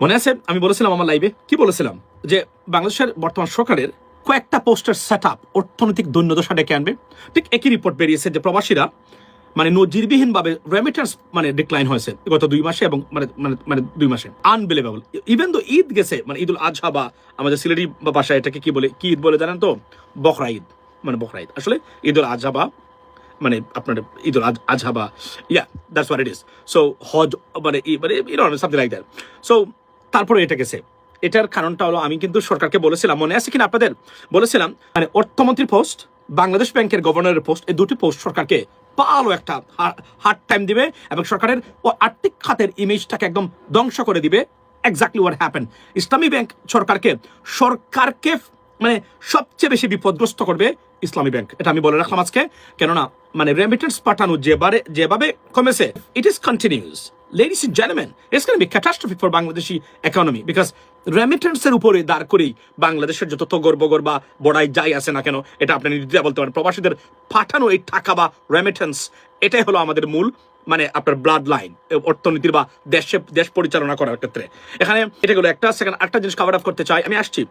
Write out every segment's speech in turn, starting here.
মনে আছে আমি বলেছিলাম আমার লাইভে কি বলেছিলাম যে বাংলাদেশের বর্তমান সরকারের কয়েকটা পোস্টের সেট আপ অর্থনৈতিক দৈন্যদশা ডেকে আনবে। ঠিক একই রিপোর্ট বেরিয়েছে যে প্রবাসীরা মানে নজিরবিহীনভাবে রেমিটেন্স মানে ডিক্লাইন হয়েছে গত 2 মাসে এবং মানে 2 মাসে আনবিলিভেবল। ইভেন তো ঈদ গেছে মানে ঈদুল আজহা বা আমাদের সিলেটি ভাষায় এটাকে কি বলে, কি ঈদ বলে জানেন তো? বকরা ঈদ, মানে বকরা ঈদ আসলে ঈদুল আজহা বা মানে আপনার ঈদুল আজহা বা that's what it is. So হজ মানে সামথিং লাইক দ্যাট। সো তারপরে এটা গেছে। এটার কারণটা হলো আমি কিন্তু সরকারকে বলেছিলাম, মনে আছে কিনা আপনাদের, বলেছিলাম মানে অর্থমন্ত্রীর পোস্ট, বাংলাদেশ ব্যাংকের গভর্নরের পোস্ট, এই দুটি পোস্ট সরকারকে ভালো একটা হার্ড টাইম দিবে এবং সরকারের আর্থিক খাতের ইমেজটাকে একদম ধ্বংস করে দিবে। Exactly what happen. Islami bank সরকারকে মানে সবচেয়ে বেশি বিপদগ্রস্ত করবে ইসলামী ব্যাংক, এটা আমি বলে রাখলাম আজকে। কেননা মানে রেমিটেন্স পাঠানো যেভাবে কমেছে, it is continuous. Ladies and gentlemen, it's going to be catastrophe for Bangladeshi economy because রেমিটেন্সের উপরে দাঁড় করেই বাংলাদেশের যত তগর বগর বা বড়াই যাই আছে না কেন, এটা আপনি নির্দ্বিধায় বলতে পারেন, প্রবাসীদের পাঠানো এই টাকা বা রেমিটেন্স, এটাই হলো আমাদের মূল মানে আপনার ব্লাড লাইন অর্থনীতির বা দেশ পরিচালনা করার ক্ষেত্রে। এখানে এটা গেলো একটা। সেকেন্ড একটা জিনিস কভার আপ করতে চাই, আমি আসছি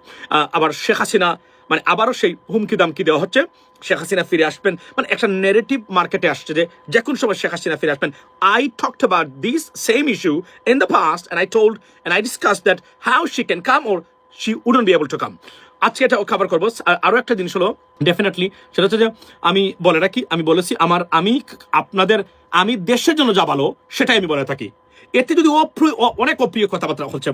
আবার শেখ হাসিনা মানে আবারও সেই হুমকি দামকি দেওয়া হচ্ছে শেখ হাসিনা ফিরে আসবেন, মানে একটা নেগেটিভ মার্কেটে আসছে যে কোন সময় শেখ হাসিনা ফিরে আসবেন। I talked about this same issue in the past and I discussed that how she can come or she wouldn't be able to come. আজকে এটা কভার করবো। আরো একটা জিনিস হলো ডেফিনেটলি, সেটা হচ্ছে যে আমি বলে রাখি, আমি বলেছি আমি দেশের জন্য যা ভালো সেটাই আমি বলে থাকি। এতে যদি অনেক অপ্রিয় কথাবার্তা হচ্ছে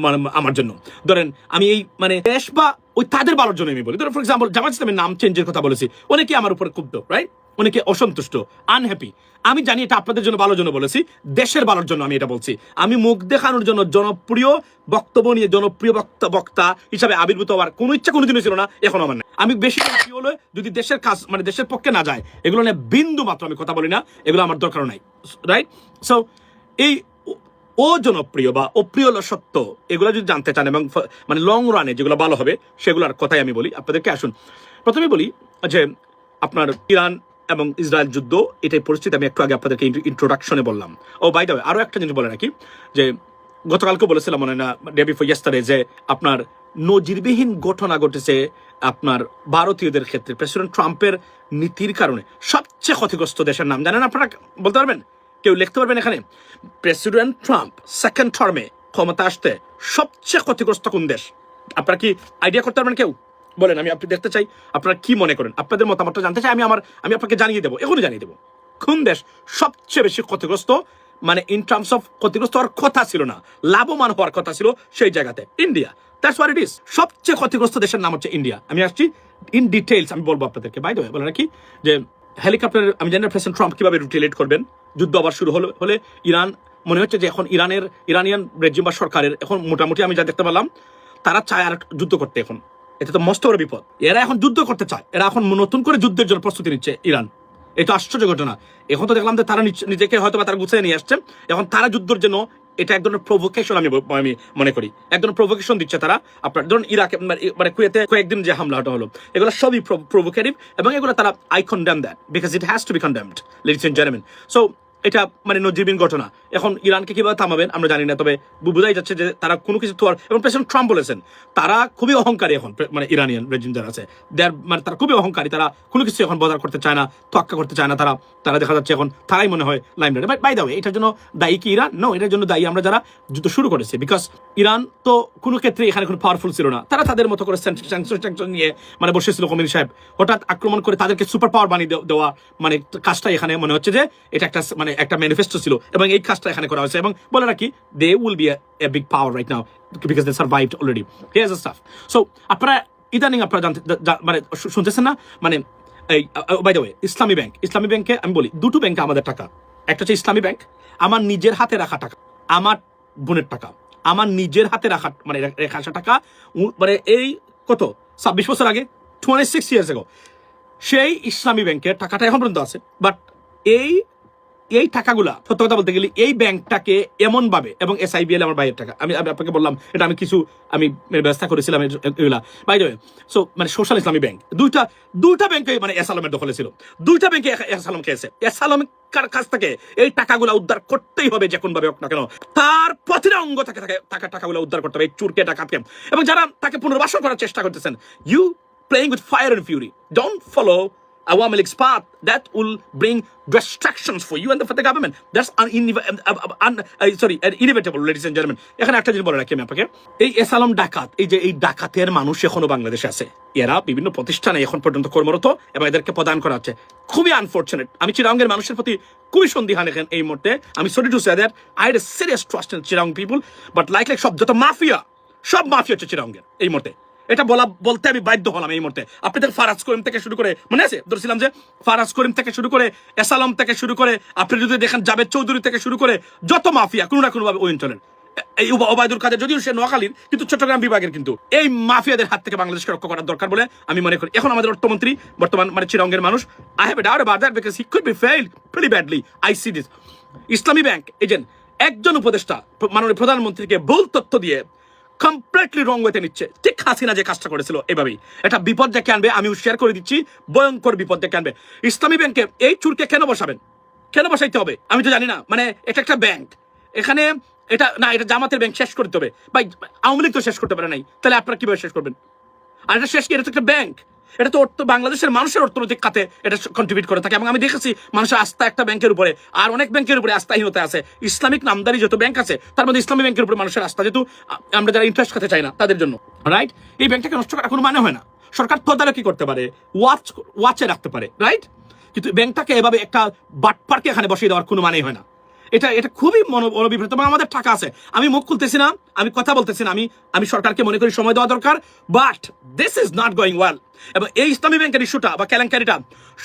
মানে আমার জন্য, ধরেন আমি এই মানে দেশ বা ওই তাদের ভালোর জন্য আমি বলি। ধরেন ফর এক্সাম্পল জামাত ইসলামের নাম চেঞ্জের কথা বলেছি, অনেকে আমার উপরে ক্ষুব্ধ, রাইট, অনেকে অসন্তুষ্ট, আনহ্যাপি। আমি জানি এটা আপনাদের জন্য ভালোর জন্য বলেছি, দেশের ভালোর জন্য আমি এটা বলছি। আমি মুখ দেখানোর জন্য জনপ্রিয় বক্তব্য নিয়ে জনপ্রিয় বক্তা হিসাবে আবির্ভূত হওয়ার কোনো ইচ্ছা কোনোদিনও ছিল না, এখন আমার নাই। আমি বেশি জনপ্রিয় হলে যদি দেশের কাজ মানে দেশের পক্ষে না যায়, এগুলো নিয়ে বিন্দু মাত্র আমি কথা বলি না, এগুলো আমার দরকার নাই, রাইট। সো এই অজনপ্রিয় বা অপ্রিয় সত্য এগুলো যদি জানতে চান এবং মানে লং রানে যেগুলো ভালো হবে সেগুলোর কথাই আমি বলি আপনাদেরকে। আসুন প্রথমে বলি যে আপনার ইরান এবং ইসরায়েল যুদ্ধ, এটাই পরিস্থিতি আমি একটু আগে আপনাদেরকে ইন্ট্রোডাকশনে বললাম। ও বাই দ্য ওয়ে আরো একটা জিনিস বলে রাখি যে গতকালকে বলেছিলাম মনে না, ডে বিফোর ইয়েস্টারডে, যে আপনার নজিরবিহীন ঘটনা ঘটেছে আপনার ভারতীয়দের ক্ষেত্রে। প্রেসিডেন্ট ট্রাম্পের নীতির কারণে সবচেয়ে ক্ষতিগ্রস্ত দেশের নাম জানেন আপনারা? বলতে পারবেন? কেউ লিখতে পারবেন এখানে? প্রেসিডেন্ট ট্রাম্প সেকেন্ড টার্মে ক্ষমতা আসতে সবচেয়ে ক্ষতিগ্রস্ত কোন দেশ? আপনারা কি আইডিয়া করতে পারবেন? কেউ বলেন, আমি আপনি দেখতে চাই আপনারা কি মনে করেন, আপনাদের মতামতটা জানতে চাই। আমি আপনাকে জানিয়ে দেবো, এখনই জানিয়ে দেবো কোন দেশ সবচেয়ে বেশি ক্ষতিগ্রস্ত, মানে ইন টার্মস অফ ক্ষতিগ্রস্ত হওয়ার কথা ছিল না, লাভবান হওয়ার কথা ছিল সেই জায়গাতে। India, that's what it is. সবচেয়ে ক্ষতিগ্রস্ত দেশের নাম হচ্ছে ইন্ডিয়া। আমি আসছি ইন ডিটেইলস, আমি বলবো আপনাদেরকে। বাই দ্য ওয়ে বলে রাখি যে হেলিকপ্টার, আমি জানি না প্রেসিডেন্ট ট্রাম্প কিভাবে রিটেলিয়েট করবেন। যুদ্ধ আবার শুরু হলে ইরান, মনে হচ্ছে যে এখন ইরানিয়ান রেজিম বা সরকারের এখন মোটামুটি আমি যা দেখতে পেলাম, তারা চায় আর যুদ্ধ করতে। এখন এটা তো মস্ত বড় বিপদ। এরা এখন যুদ্ধ করতে চায়, এরা এখন নতুন করে যুদ্ধের জন্য প্রস্তুতি নিচ্ছে ইরান। এটা আশ্চর্য ঘটনা। এখন তো দেখলাম যে তারা নিজেকে হয়তো বা তারা গুছিয়ে নিয়ে আসছে, এখন তারা যুদ্ধের জন্য এটা এক ধরনের প্রভোকেশন আমি মনে করি, এক ধরনের প্রভোকেশন দিচ্ছে তারা। আপনার ধরুন ইরাকে মানে কুয়েতে কয়েকদিন যে হামলাটা হলো, এগুলো সবই প্রভোকেটিভ এবং এগুলো তারা I condemn that because it has to be condemned, ladies and gentleman. So এটা মানে নজিরবিহীন ঘটনা। এখন ইরানকে কিভাবে থামাবেন আমরা জানি না, তবে বোঝাই যাচ্ছে যে তারা কোনো কিছু তো, এবং প্রেসিডেন্ট ট্রাম্প বলেছেন তারা খুবই অহংকারী এখন, মানে ইরানিয়ান রেজিম যারা আছে মানে তারা খুবই অহংকারী, তারা কোনো কিছু এখন বদার করতে চায় না, তোয়াক্কা করতে চায় না। তারা দেখা যাচ্ছে এখন তারাই মনে হয় লাইমলাইটে। বাট বাই দ্য ওয়ে, এটার জন্য দায়ী কি ইরান? নো, এটার জন্য দায়ী আমরা যারা যুদ্ধ শুরু করেছে। বিকজ ইরান তো কোনো ক্ষেত্রে এখানে কোনো পাওয়ারফুল ছিল না, তারা তাদের মতো করে স্যাংশন নিয়ে মানে বসেছিল। কমিনি সাহেব হঠাৎ আক্রমণ করে তাদেরকে সুপার পাওয়ার বানিয়ে দেওয়া, মানে কাজটা এখানে মনে হচ্ছে যে এটা একটা ম্যানিফেস্টো ছিল এবং এই কাজটা এখানে করা হয়েছে। এবং বলে রাখি they will be a big power right now because they survived already. Here's the stuff. So আপনারা ইদানিং আপনারা মানে শুনতেছেন না, মানে এই বাই দ্য ওয়ে ইসলামী ব্যাংকে আমি বলি দুটো ব্যাংকে আমাদের টাকা, একটা হচ্ছে ইসলামী ব্যাংক, আমার নিজের হাতে রাখা টাকা, আমার বোনের টাকা, আমার নিজের হাতে রাখা মানে রেখা আসা টাকা, মানে এই কত 26 বছর আগে, 26 years ago সেই ইসলামী ব্যাংকের টাকাটা এখন পর্যন্ত আছে। বাট এই এই টাকাগুলা সত্য কথা বলতে গেলে এই ব্যাংকটাকে এমন ভাবে, এবং SIBL আমার ভাইয়ের টাকা, আমি আপনাকে বললাম এটা আমি কিছু ব্যবস্থা করেছিলাম এগুলা বাই দ্য ওয়ে। সো মানে সোশ্যাল ইসলামী ব্যাংক দুইটা ব্যাংকে মানে এস আলমের দখলে ছিল, দুইটা ব্যাংকে এস আলম খেয়েছে। এস আলম কাছ থেকে এই টাকাগুলা উদ্ধার করতেই হবে যে কোন ভাবে হোক না কেন, তার প্রতিটা অঙ্গ থেকে টাকাগুলো উদ্ধার করতে হবে এই চুরকে ডাকাতকে। এবং যারা তাকে পুনর্বাসন করার চেষ্টা করতেছেন, you playing with fire and fury. Don't follow Awami League's path that will bring distractions for you and for the government. That's inevitable, ladies and gentlemen. এখানে একটা জিনিস বলে রাখি আমি আপনাকে, এই এস আলম ডাকাত, এই যে এই ডাকাতের মানুষ এখনো বাংলাদেশে আছে, এরা বিভিন্ন প্রতিষ্ঠানে এখন পর্যন্ত কর্মরত এবং এদেরকে প্রদান করা হচ্ছে। খুবই আনফর্চুনেট। আমি চিরাঙ্গের মানুষের প্রতি খুবই সন্দিহান এখন এই মুহূর্তে। আমি sorry to say that I had a serious trust in Chirang people, but like সব যত মাফিয়া, সব মাফিয়া হচ্ছে চিরাঙ্গের এই মুহূর্তে। এটা বলতে আমি বাধ্য হলাম এই মুহূর্তে। আপনাদের ফারাজ করিম থেকে শুরু করে, মনে আছে ধরছিলাম যে ফারাজ করিম থেকে শুরু করে, এস আলম থেকে শুরু করে, আপনি যদি দেখেন জাভেদ চৌধুরী থেকে শুরু করে যত মাফিয়া কোনো না কোনো ভাবে ওই অঞ্চলের, এই ওবায়দুল কাদের, যদিও সে নোয়াখালীর কিন্তু চট্টগ্রাম বিভাগের, কিন্তু এই মাফিয়াদের হাত থেকে বাংলাদেশকে রক্ষা করার দরকার বলে আমি মনে করি। এখন আমাদের অর্থমন্ত্রী বর্তমান মানে চিরাঙ্গের মানুষ, I have a doubt about that because he could be failed pretty badly. I C this. Islami bank agent একজন উপদেষ্টা মাননীয় প্রধানমন্ত্রীকে ভুল তথ্য দিয়ে কমপ্লিটলি রং ওয়েতে নিচ্ছে। ঠিক হাসিনা যে কাজটা করেছিল এভাবেই এটা বিপদ ডেকে আনবে। আমি শেয়ার করে দিচ্ছি, ভয়ঙ্কর বিপদ ডেকে আনবে। ইসলামী ব্যাংকে এই চুরকে কেন বসাবেন, কেন বসাইতে হবে আমি তো জানি না। মানে এটা একটা ব্যাংক, এখানে এটা না, এটা জামাতের ব্যাংক, শেষ করতে হবে ভাই। আওয়ামী লীগ তো শেষ করতে পারে নাই, তাহলে আপনারা কিভাবে শেষ করবেন? আর এটা শেষ কি, এটা তো একটা ব্যাংক, এটা তো বাংলাদেশের মানুষের অর্থনৈতিক খাতে এটা কন্ট্রিবিউট করে থাকে। এবং আমি দেখেছি মানুষের আস্থা একটা ব্যাংকের উপরে আর অনেক ব্যাংকের উপরে আস্থাহীনতা আছে। ইসলামিক নামদারি যত ব্যাংক আছে তার মধ্যে ইসলামী ব্যাংকের উপরে মানুষের আস্থা, যেহেতু আমরা যারা ইন্টারেস্ট খাতে চাই না তাদের জন্য, রাইট? এই ব্যাংকটাকে নষ্ট করার কোনো মানে হয় না। সরকার তদারকি করতে পারে, ওয়াচে রাখতে পারে, রাইট? কিন্তু ব্যাংকটাকে এভাবে একটা বাটপারকে এখানে বসিয়ে দেওয়ার কোনো মানেই হয় না। এটা খুবই মনোবিভ্রান্ত। এবং আমাদের টাকা আছে, আমি মুখ খুলতেছি না, আমি কথা বলতেছি না, আমি সরকারকে মনে করি সময় দেওয়া দরকার, but this is not going well. এবং এই ইসলামী ব্যাংকের ইস্যুটা বা কেলেঙ্কারিটা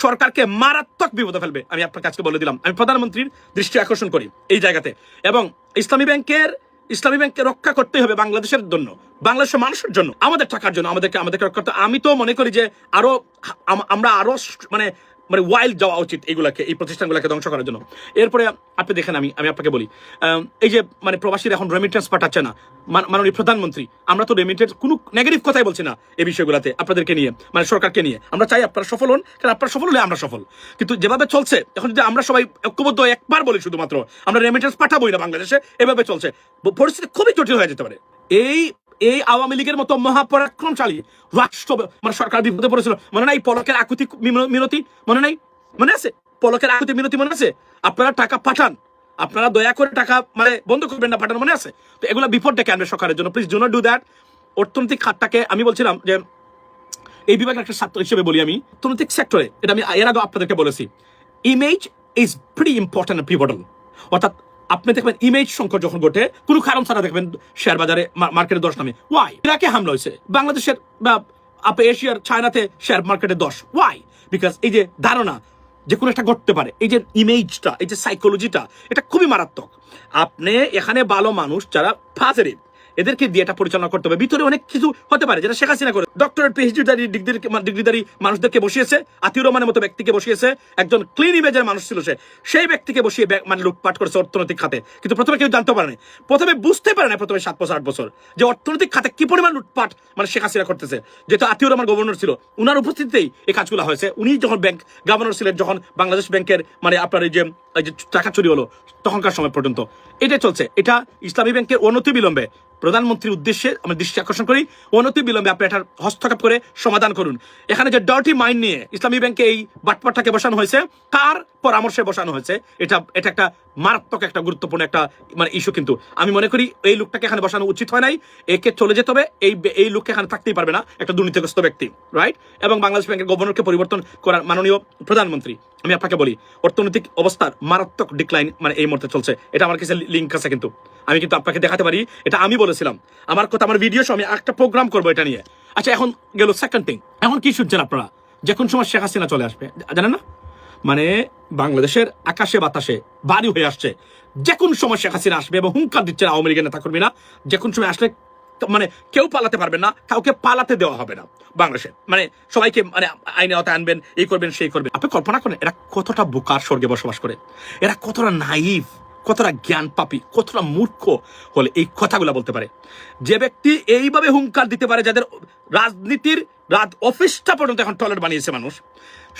সরকারকে মারাত্মক বিপদে ফেলবে। আমি আপনার কাছে বলে দিলাম, আমি প্রধানমন্ত্রীর দৃষ্টি আকর্ষণ করি এই জায়গাতে। এবং ইসলামী ব্যাংককে রক্ষা করতে হবে বাংলাদেশের জন্য, বাংলাদেশের মানুষের জন্য, আমাদের টাকার জন্য আমাদেরকে রক্ষা করতে। আমি তো মনে করি যে আমরা আরো মানে ওয়াইল্ড যাওয়া উচিত এইগুলাকে, এই প্রতিষ্ঠানগুলোকে ধ্বংস করার জন্য। এরপরে আপনি দেখেন, আমি আপনাকে বলি, এই যে মানে প্রবাসীরা এখন রেমিটেন্স পাঠাচ্ছে না, মাননীয় প্রধানমন্ত্রী, আমরা তো রেমিটেন্স কোনো নেগেটিভ কথাই বলছি না এই বিষয়গুলোতে, আপনাদেরকে নিয়ে মানে সরকারকে নিয়ে। আমরা চাই আপনারা সফল হন, কারণ আপনারা সফল হলে আমরা সফল। কিন্তু যেভাবে চলছে এখন, যদি আমরা সবাই ঐক্যবদ্ধ একবার বলি শুধুমাত্র আমরা রেমিটেন্স পাঠাবোই না বাংলাদেশে, এভাবে চলছে, পরিস্থিতি খুবই জটিল হয়ে যেতে পারে। এই আওয়ামী লীগের মতো মহাপরাক্রমশালী রাষ্ট্র মানে সরকার বিপদে পড়েছিল, মনে নাই? পলকের আকুতি মিনতি মনে নাই? মনে আছে পলকের আকুতি মিনতি? মনে আছে? আপনারা টাকা পাঠান, আপনারা দয়া করে টাকা মানে বন্ধ করবেন না, পাঠান, মনে আছে? তো এগুলো বিপদ ডেকে আনবে সরকারের জন্য। Please do not do that. অর্থনৈতিক খাতটাকে আমি বলছিলাম যে এই বিভাগের একটা ছাত্র হিসেবে বলি, আমি অর্থনৈতিক সেক্টরে, এটা আমি এর আগে আপনাদেরকে বলেছি, image is very important and pivotal. অর্থাৎ আপনি দেখবেন ইমেজ সংকট যখন ঘটে, কোনো কারণ ছাড়া দেখবেন শেয়ার বাজারে মার্কেটে দশ নামে। ওয়াই? ইরাকে হামলা হয়েছে, বাংলাদেশের বা এশিয়ার চায়নাতে শেয়ার মার্কেটে 10। ওয়াই? বিকজ এই যে ধারণা যে কোনো একটা ঘটতে পারে, এই যে ইমেজটা, এই যে সাইকোলজিটা, এটা খুবই মারাত্মক। আপনি এখানে ভালো মানুষ যারা ফাজেরিব, এদেরকে দিয়ে এটা পরিচালনা করতে হবে। ভিতরে অনেক কিছু হতে পারে যেটা শেখ হাসিনা করে, ডক্টরেট পিএইচডি ডিগ্রিধারী মানুষদেরকে বসিয়েছে, আতিউর রহমানের মতো ব্যক্তিকে বসিয়েছে, একজন ক্লিন ইমেজের মানুষ ছিল সেই ব্যক্তিকে বসিয়ে মানে লুটপাট করেছে অর্থনৈতিক খাতে। কিন্তু প্রথমে কেউ জানতে পারে না, প্রথমে বুঝতে পারে না, প্রথমে 7 বছর 8 বছর যে অর্থনৈতিক খাতে কি পরিমাণ লুটপাট মানে শেখ হাসিনা করতেছে। যেহেতু আতিউর রহমান গভর্নর ছিল, উনার উপস্থিতিতেই এই কাজগুলো হয়েছে। উনি যখন ব্যাংক গভর্নর ছিলেন, যখন বাংলাদেশ ব্যাংকের মানে আপনার এই যে টাকা চুরি হলো, তখনকার সময় পর্যন্ত এটাই চলছে। এটা ইসলামী ব্যাংকের অনতি বিলম্বে প্রধানমন্ত্রীর উদ্দেশ্যে আমরা দৃষ্টি আকর্ষণ করি, অনতি বিলম্বে আপনি এটার হস্তক্ষেপ করে সমাধান করুন। এখানে যে ডার্টি মাইন্ড নিয়ে ইসলামী ব্যাংকে এই বাটপাটটাকে বসানো হয়েছে, কার পরামর্শে বসানো হয়েছে, এটা একটা মারাত্মক একটা গুরুত্বপূর্ণ একটা মানে ইস্যু। কিন্তু আমি মনে করি এই লোকটাকে এখানে বসানো উচিত হয় নাই, একে চলে যেতে হবে। এই লোককে এখানে থাকতেই পারবে না, একটা দুর্নীতিগ্রস্ত ব্যক্তি, রাইট? এবং বাংলাদেশ ব্যাংকের গভর্নরকে পরিবর্তন করার মাননীয় প্রধানমন্ত্রী, আমি আপনাকে বলি অর্থনৈতিক অবস্থার মারাত্মক ডিক্লাইন মানে এই মুহূর্তে চলছে। এটা আমার কাছে লিঙ্ক আছে, কিন্তু আমি কিন্তু আপনাকে দেখাতে পারি। এটা আমি বলেছিলাম, আমার কথা, আমার ভিডিও, আমি একটা প্রোগ্রাম করবো এটা নিয়ে। আচ্ছা, এখন গেল সেকেন্ড থিং। এখন কি শুনছেন আপনারা? যে কোন সময় শেখ হাসিনা চলে আসবে জানেন না? মানে বাংলাদেশের আকাশে বাতাসে বাড়ি হয়ে আসছে যে কোন সময় শেখ হাসিনা আসবে, এবং হুঙ্কার দিচ্ছে আওয়ামী লীগের নেতা কর্মীরা যে কোন সময় আসলে মানে কেউ পালাতে পারবেন না, কাউকে পালাতে দেওয়া হবে না বাংলাদেশে। মানে সবাইকে মানে আইনে আওতায় আনবেন, এই করবেন সেই করবেন। আপনি কল্পনা করেন এরা কতটা বোকার স্বর্গে বসবাস করে, এরা কতটা নাইভ, কতটা জ্ঞান পাপী, কতটা মূর্খ হলে এই কথাগুলো বলতে পারে। যে ব্যক্তি এইভাবে হুঙ্কার দিতে পারে, যাদের রাজনীতির অফিসটা পর্যন্ত এখন টয়লেট বানিয়েছে মানুষ,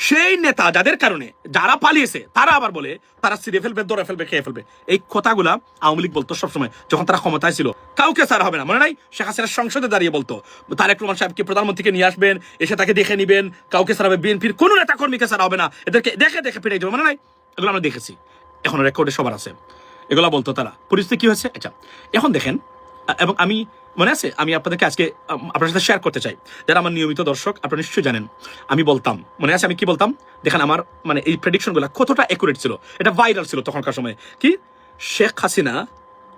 সেই নেতা যাদের কারণে যারা পালিয়েছে তারা আবার বলে তারা ছিঁড়ে ফেলবে, ধরে ফেলবে, খেয়ে ফেলবে। এই কথাগুলা আওয়ামী লীগ বলতো সবসময় যখন তারা ক্ষমতায় ছিল। কাউকে ছাড়া হবে না, মনে নাই শেখ হাসিনা সংসদে দাঁড়িয়ে বলতো তারেক রহমান সাহেবকে প্রধানমন্ত্রীকে নিয়ে আসবেন, এসে তাকে দেখে নিবেন, কাউকে ছাড়া হবে, বিএনপির কোনো নেতা কর্মীকে ছাড়া হবে না, এদেরকে দেখে দেখে পেটে যাবে, মনে নাই? এগুলো আমরা দেখেছি, এখন রেকর্ডে সবার আছে। এগুলা বলতো তারা। পরিস্থিতি কি হয়েছে আচ্ছা এখন দেখেন। এবং আমি মনে আছে আমি আপনাদেরকে আজকে আপনার সাথে শেয়ার করতে চাই, যারা আমার নিয়মিত দর্শক আপনারা নিশ্চয়ই জানেন আমি বলতাম, মনে আছে আমি কি বলতাম? দেখেন আমার মানে এই প্রেডিকশনগুলো কতটা অ্যাকুরেট ছিল, এটা ভাইরাল ছিল তখনকার সময়। কি Sheikh Hasina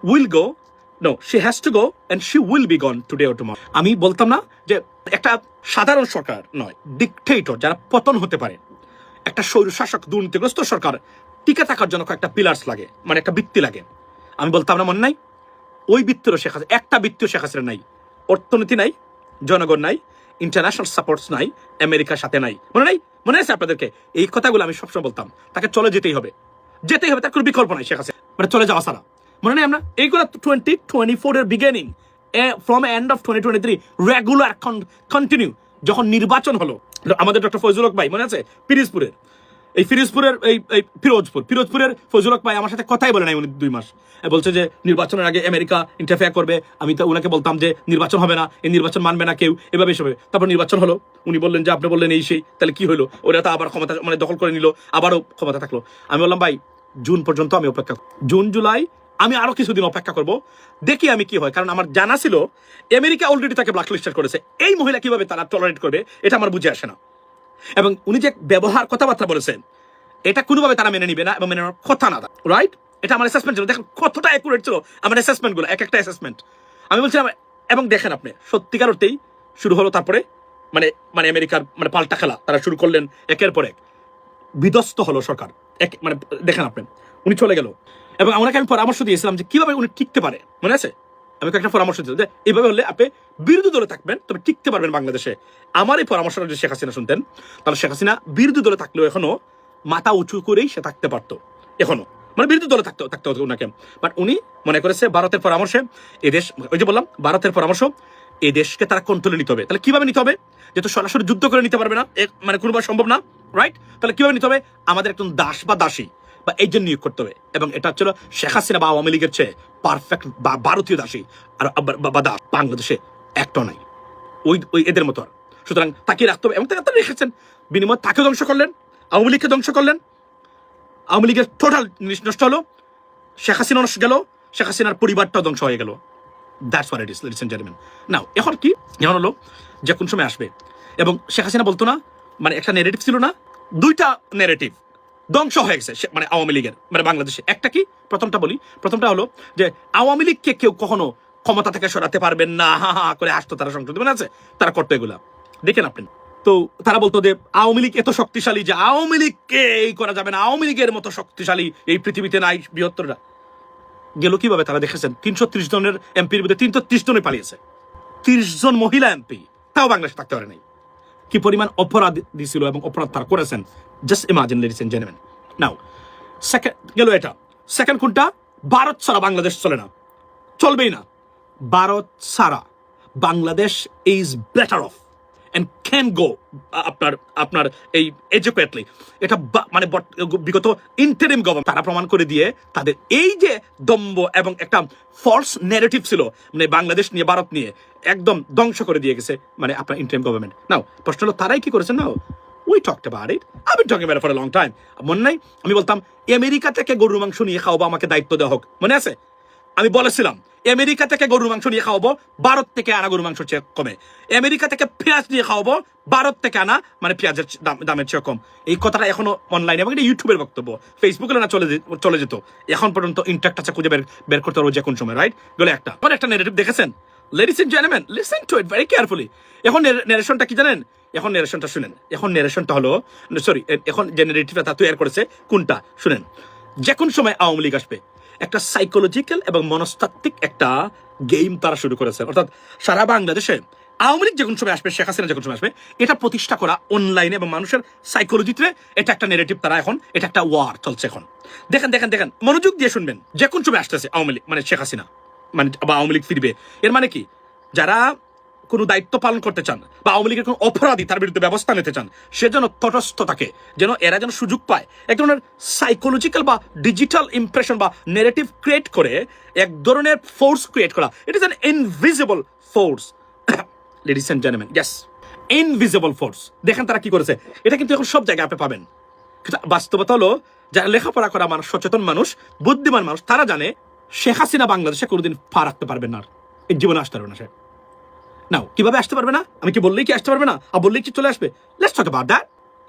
will go, no she has to go and she will be gone today or tomorrow. আমি বলতাম না যে একটা সাধারণ সরকার নয়, ডিকটেটর যারা পতন হতে পারে, একটা স্বৈরশাসক দুর্নীতিগ্রস্ত সরকার টিকে থাকার জন্য একটা পিলার্স লাগে, মানে একটা ভিত্তি লাগে। আমি বলতাম না, মনে নাই? ওই বৃত্তিরও শেখ হাসিনা, একটা বৃত্তিও শেখ হাসিনা নাই। অর্থনীতি নাই, জনগণ নাই, ইন্টারন্যাশনাল সাপোর্টস নাই, আমেরিকার সাথে নাই, মনে নাই? মনে আছে আপনাদেরকে? এই কথাগুলো আমি সবসময় বলতাম, তাকে চলে যেতেই হবে, যেতেই হবে, তার কোনো বিকল্প নাই শেখ হাসিনা, মানে চলে যাওয়া ছাড়া। মনে নেই আমরা এইগুলো 2024 এর beginning from end of 2023 regular continue. যখন নির্বাচন হলো আমাদের ডক্টর ফজলুল হক ভাই, মনে আছে পিরোজপুরের, এই ফিরোজপুরের এই ফিরোজপুরের ফজলুল হক ভাই আমার সাথে কথাই বলে নাই উনি 2 মাস। বলছে যে নির্বাচনের আগে আমেরিকা ইন্টারফেয়ার করবে। আমি তো ওনাকে বলতাম যে নির্বাচন হবে না, এই নির্বাচন মানবে না কেউ, এভাবে এসবে। তারপর নির্বাচন হলো, উনি বললেন যে আপনি বললেন এই সেই, তাহলে কি হলো? ওরা তো আবার ক্ষমতা মানে দখল করে নিল, আবারও ক্ষমতা থাকলো। আমি বললাম ভাই জুন পর্যন্ত আমি অপেক্ষা, জুন জুলাই আমি আরো কিছুদিন অপেক্ষা করব, দেখি আমি কি হয়। কারণ আমার জানা ছিল আমেরিকা অলরেডি তাকে ব্ল্যাকলিস্টেড করেছে, এই মহিলা কিভাবে তারা টলারেট করবে এটা আমার বুঝে আসে না। এবং উনি যে ব্যবহার কথাবার্তা বলেছেন এটা কোনোভাবে তারা মেনে নিবে না, এবং মেনে নেওয়ার কথা না, রাইট? এটা আমার অ্যাসেসমেন্ট ছিল। দেখেন কতটা অ্যাকুরেট ছিল আমার অ্যাসেসমেন্টগুলো, এক একটা অ্যাসেসমেন্ট আমি বলছিলাম। এবং দেখেন আপনি সত্যিকার অর্থেই শুরু হলো, তারপরে মানে মানে আমেরিকার মানে পাল্টা খেলা তারা শুরু করলেন, একের পর এক বিধ্বস্ত হলো সরকার। এক মানে দেখেন আপনি উনি চলে গেল, এবং ওনাকে আমি পরামর্শ দিয়েছিলাম যে কিভাবে উনি টিকতে পারে, মনে আছে? আমি একটা পরামর্শ দিয়েছিলাম যে এইভাবে হলে আপনি বিরোধী দলে থাকবেন, তবে টিকতে পারবেন বাংলাদেশে। আমার এই পরামর্শটা যদি শেখ হাসিনা শুনতেন, তাহলে শেখ হাসিনা বিরোধী দলে থাকলেও এখনো মাথা উঁচু করেই সে থাকতে পারতো, এখনো মানে বিরোধী দলে থাকতে হতো ওনাকে। বাট উনি মনে করেছে ভারতের পরামর্শে এদেশ, ওই যে বললাম ভারতের পরামর্শ, এই দেশকে তারা কন্ট্রোলে নিতে হবে। তাহলে কিভাবে নিতে হবে? যেহেতু সরাসরি যুদ্ধ করে নিতে পারবে না, মানে কোনোবার সম্ভব না, রাইট? তাহলে কিভাবে নিতে হবে? আমাদের একজন দাস বা দাসী বা এজেন্ট নিয়োগ করতে হবে। এবং এটা হচ্ছিল শেখ হাসিনা বা আওয়ামী লীগের চেয়ে পারফেক্ট বা ভারতীয় দাসী আর বা দাস বাংলাদেশে একটা নাই, ওই এদের মতো। সুতরাং তাকে রাখতে হবে, এবং তাকে রেখেছেন। বিনিময় তাকে ধ্বংস করলেন, আওয়ামী লীগকে ধ্বংস করলেন, আওয়ামী লীগের টোটাল নষ্ট হলো, শেখ হাসিনা নষ্ট গেল, শেখ হাসিনার পরিবারটাও ধ্বংস হয়ে গেল। That's what it is, ladies and gentleman. Now এখন কি এখন হলো যে কোন সময় আসবে, এবং শেখ হাসিনা বলতো না মানে একটা নেগেটিভ ছিল না, 2টা নেগেটিভ ধ্বংস হয়ে গেছে মানে আওয়ামী লীগের মানে বাংলাদেশে। একটা কি, প্রথমটা বলি, প্রথমটা হলো যে আওয়ামী লীগকে কেউ কখনো ক্ষমতা থেকে সরাতে পারবেন না, হা হা করে আসতো তারা সংসদে, মনে আছে? তারা করতো এগুলা, দেখেন আপনি। তো তারা বলতো যে আওয়ামী লীগ এত শক্তিশালী যে আওয়ামী লীগকে এই করা যাবে না, আওয়ামী লীগের মতো শক্তিশালী এই পৃথিবীতে নাই বৃহত্তররা। গেল কিভাবে? তারা দেখেছেন 330 জনের এমপির মধ্যে 330 জনে পালিয়েছে, 30 জন মহিলা এমপি, তাও বাংলাদেশে থাকতে পারে নাই। কি পরিমাণ অপরাধ দিছিল এবং অপরাধ তারা করেছেন, just imagine ladies and gentleman. Now second গেল এটা। সেকেন্ড কোনটা? ভারত ছাড়া বাংলাদেশ চলে না, চলবেই না। ভারত ছাড়া Bangladesh is better of and can go আপনার এই এডুকেটলি। এটা মানে বিগত ইন্টারিম গভর্নমেন্ট তারা প্রমাণ করে দিয়ে তাদের এই যে দম্ভ এবং একটা ফলস নেগেটিভ ছিল মানে বাংলাদেশ নিয়ে ভারত নিয়ে একদম ধ্বংস করে দিয়ে গেছে মানে আপনার ইন্টারিম গভর্নমেন্ট। নাও প্রশ্ন হলো তারাই কি করেছেন? Now we talked about it, I been talking about it for a long time. মনে নাই আমি বলতাম আমেরিকা থেকে গরুর মাংস নিয়ে খাওয়াবো, আমাকে দায়িত্ব দেওয়া হোক, মনে আছে? আমি বলেছিলাম আমেরিকা থেকে গরুর মাংস নিয়ে খাওয়াবো, ভারত থেকে আনা গরুর মাংস চেয়ে কমে। আমেরিকা থেকে পেঁয়াজ নিয়ে খাওয়াবো, ভারত থেকে আনা মানে পেঁয়াজের দামের চেয়ে কম। এই কথাটা এখনো অনলাইনে এবং এটা ইউটিউবের বক্তব্য, ফেসবুকে না চলে যেত। এখন পর্যন্ত ইন্টাক্ট আছে, খুঁজে বের করতে পারবো যে কোন সময়, রাইট? গেলে একটা নেগেটিভ দেখেছেন। Ladies and gentleman, listen to it very carefully. এখন নেরেশনটা কি জানেন? এখন নেরেশনটা শুনেন। এখন নেরেশনটা হলো সরি, এখন যে নেগেটিভটা তা তৈরি করেছে কোনটা শুনেন। যে কোন সময় আওয়ামী লীগ আসবে একটা সাইকোলজিক্যাল এবং মনস্তাত্ত্বিক একটা গেম তারা শুরু করেছে। অর্থাৎ সারা বাংলাদেশে আওয়ামী লীগ যখন সময় আসবে, শেখ হাসিনা যখন সময় আসবে, এটা প্রতিষ্ঠা করা অনলাইনে এবং মানুষের সাইকোলজিতে এটা একটা নেগেটিভ। তারা এখন এটা একটা ওয়ার চলছে এখন। দেখেন দেখেন দেখেন, মনোযোগ দিয়ে শুনবেন। যে কোন সময় আসতেছে আওয়ামী লীগ মানে শেখ হাসিনা মানে বা আওয়ামী লীগ ফিরবে, এর মানে কি যারা কোনো দায়িত্ব পালন করতে চান বা আওয়ামী লীগের কোনো অপরাধী তার বিরুদ্ধে ব্যবস্থা নিতে চান, সে যেন তটস্থ থাকে, যেন এরা যেন সুযোগ পায় এক ধরনের সাইকোলজিক্যাল বা ডিজিটাল ইমপ্রেশন বা নেগেটিভ ক্রিয়েট করে এক ধরনের ফোর্স ক্রিয়েট করা। It is an invisible force, ladies and gentleman, yes, invisible force. দেখেন তারা কি করেছে, এটা কিন্তু এখন সব জায়গায় আপনি পাবেন। কিন্তু বাস্তবতা হলো যারা লেখাপড়া করা মানুষ, সচেতন মানুষ, বুদ্ধিমান মানুষ, তারা জানে শেখ হাসিনা বাংলাদেশে কোনোদিন পা রাখতে পারবেন না, এই জীবনে আসতে পারবে না সে। নাও কিভাবে আসতে পারবে না, আমি কি বললেই কি আসতে পারবে না, আর বললেই কি চলে আসবে? Let's talk about that.